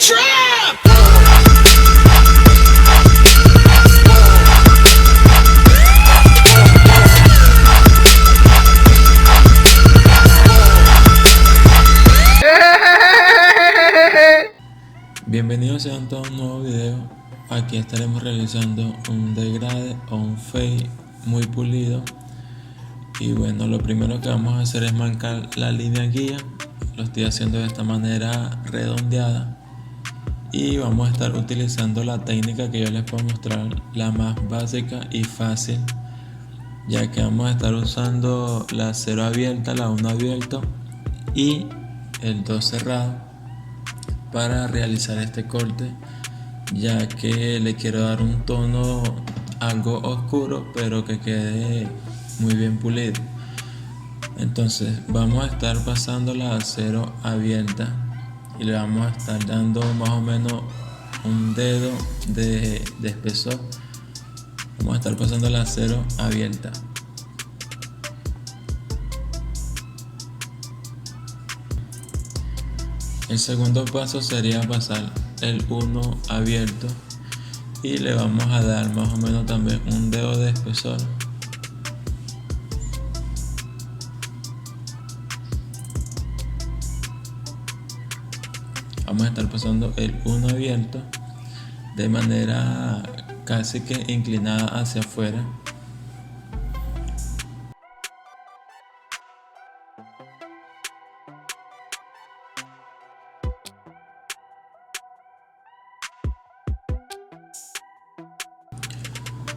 trap. Bienvenidos sean todos a un nuevo video. Aquí estaremos realizando un degrade o un fade muy pulido. Y bueno, lo primero que vamos a hacer es marcar la línea guía. Lo estoy haciendo de esta manera redondeada. Y vamos a estar utilizando la técnica que yo les puedo mostrar, la más básica y fácil, ya que vamos a estar usando la 0 abierta, la 1 abierto y el 2 cerrado para realizar este corte, ya que le quiero dar un tono algo oscuro pero que quede muy bien pulido. Entonces vamos a estar pasando la 0 abierta y le vamos a estar dando más o menos un dedo de espesor. Vamos a estar pasando la 0 abierta. El segundo paso sería pasar el 1 abierto y le vamos a dar más o menos también un dedo de espesor. Vamos a estar pasando el 1 abierto de manera casi que inclinada hacia afuera.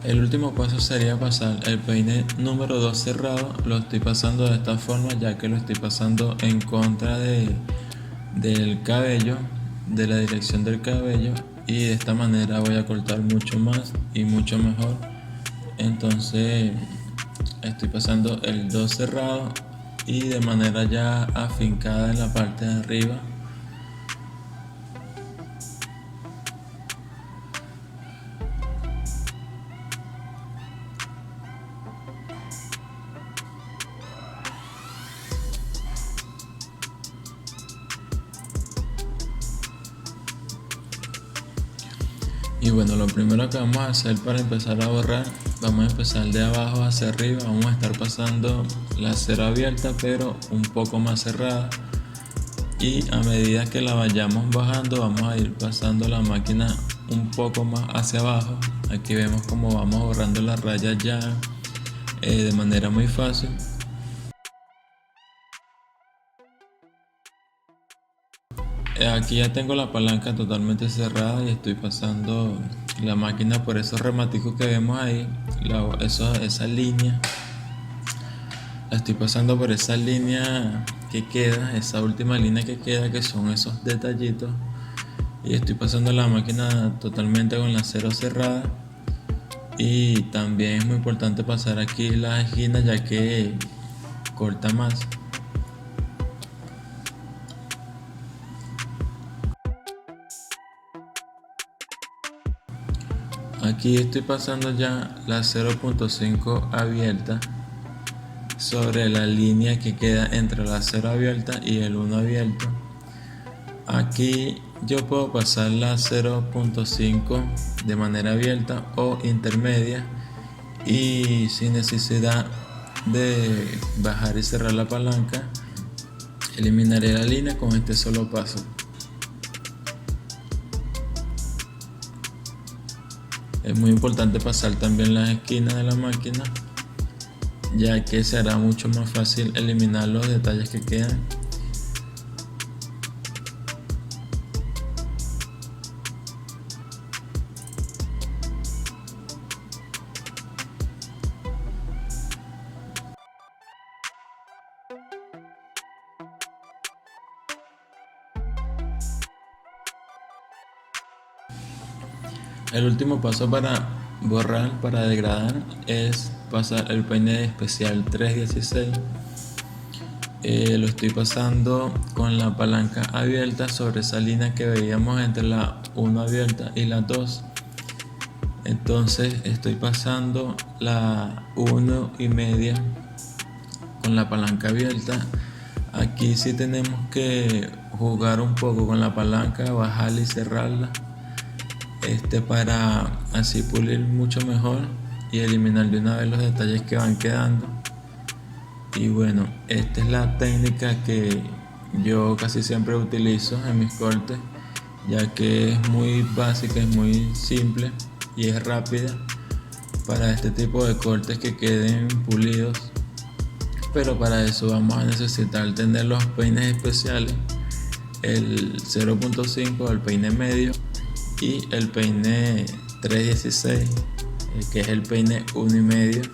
El último paso sería pasar el peine número 2 cerrado. Lo estoy pasando de esta forma, ya que lo estoy pasando en contra del cabello, de la dirección del cabello, y de esta manera voy a cortar mucho más y mucho mejor. Entonces estoy pasando el 2 cerrado y de manera ya afincada en la parte de arriba. Y bueno, lo primero que vamos a hacer para empezar a borrar, vamos a empezar de abajo hacia arriba. Vamos a estar pasando la 0 abierta pero un poco más cerrada, y a medida que la vayamos bajando vamos a ir pasando la máquina un poco más hacia abajo. Aquí vemos como vamos borrando las rayas ya de manera muy fácil. Aquí ya tengo la palanca totalmente cerrada y estoy pasando la máquina por esos rematicos que vemos ahí, esa línea. La estoy pasando por esa línea que queda, esa última línea que queda, que son esos detallitos. Y estoy pasando la máquina totalmente con la 0 cerrada. Y también es muy importante pasar aquí las esquinas, ya que corta más. Aquí estoy pasando ya la 0.5 abierta sobre la línea que queda entre la 0 abierta y el 1 abierto. Aquí yo puedo pasar la 0.5 de manera abierta o intermedia, y sin necesidad de bajar y cerrar la palanca eliminaré la línea con este solo paso. Es muy importante pasar también las esquinas de la máquina, ya que será mucho más fácil eliminar los detalles que quedan. El último paso para borrar, para degradar, es pasar el peine especial 316. Lo estoy pasando con la palanca abierta sobre esa línea que veíamos entre la 1 abierta y la 2. Entonces estoy pasando la 1 y media con la palanca abierta. Aquí sí tenemos que jugar un poco con la palanca, bajarla y cerrarla, para así pulir mucho mejor y eliminar de una vez los detalles que van quedando. Y bueno, esta es la técnica que yo casi siempre utilizo en mis cortes, ya que es muy básica, es muy simple y es rápida para este tipo de cortes que queden pulidos. Pero para eso vamos a necesitar tener los peines especiales, el 0.5, el peine medio y el peine 316, que es el peine 1,5.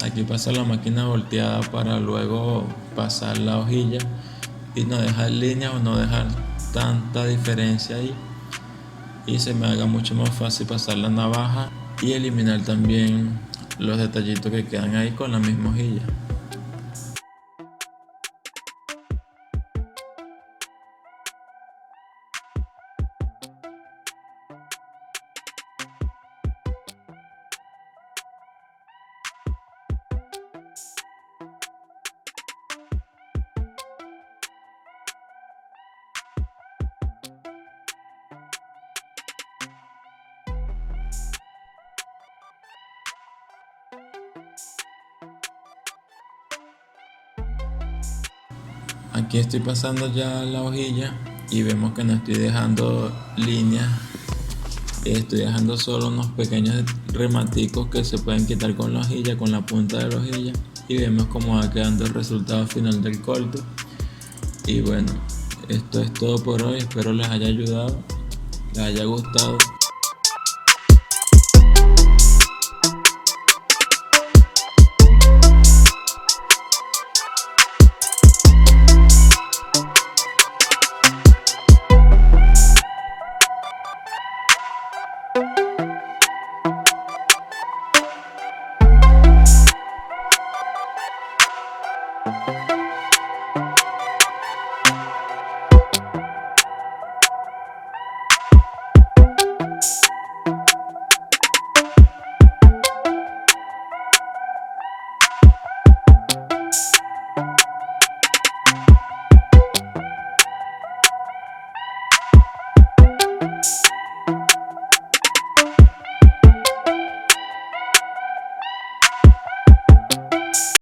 Aquí pasa la máquina volteada para luego pasar la hojilla y no dejar línea o no dejar tanta diferencia ahí, y se me haga mucho más fácil pasar la navaja y eliminar también los detallitos que quedan ahí con la misma hojilla. Aquí estoy pasando ya la hojilla y vemos que no estoy dejando líneas, estoy dejando solo unos pequeños rematicos que se pueden quitar con la hojilla, con la punta de la hojilla, y vemos cómo va quedando el resultado final del corte. Y bueno, esto es todo por hoy, espero les haya ayudado, les haya gustado.